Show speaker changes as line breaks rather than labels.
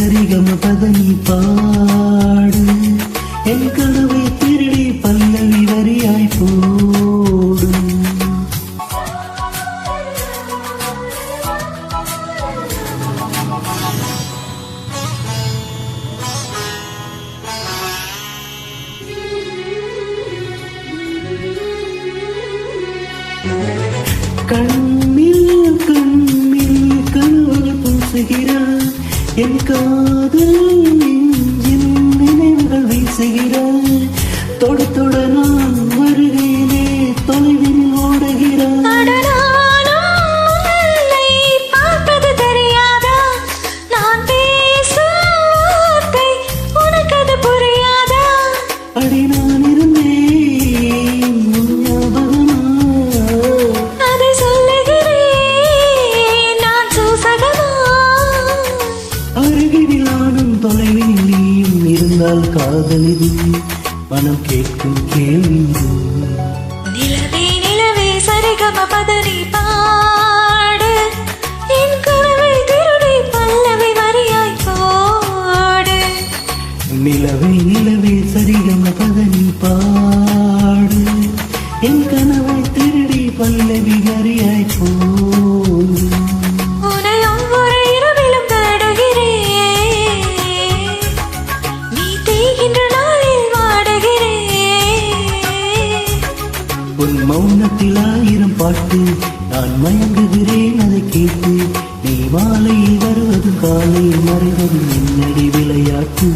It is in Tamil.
சரிகம பதனி பாடு என் கனவை திருடி பல்லவி வரியாய் போடு கண்ணில் கண்ணில் கனவுகள் பூசுகிறார் என் காதல் நெஞ்சில் நினைவுகள் வீசுகிறார் தொட தொட நான் வருகையிலே தொலைவில் ஓடுகிறார் அடி நான் இருந்தேன் உன் ஞாபகமா அருகில் நானும் தொலைவில் நீயும் இருந்தால் காதலிது மனம் கேட்கும் கேள்வி
நிலவே நிலவே சரிகம பதனி பாடு என் கனவை திருடி பல்லவி வரியாய் போடு
நிலவே நிலவே சரிகம பதனி பாடு என் கனவை திருடி பல்லவி வரியாய் போடு
உன்னை ஒவ்வொரு இரவிலும் தேடுகிறேன் நீ தேய்கின்ற நாளில் வாடுகிறேன்
உன் மௌனத்தில் 1000 பாட்டு நான் மயங்குகிறேன் அதை கேட்டு நீ மாலையில் வருவது காலையில் மறைவது என்னடி விளையாட்டு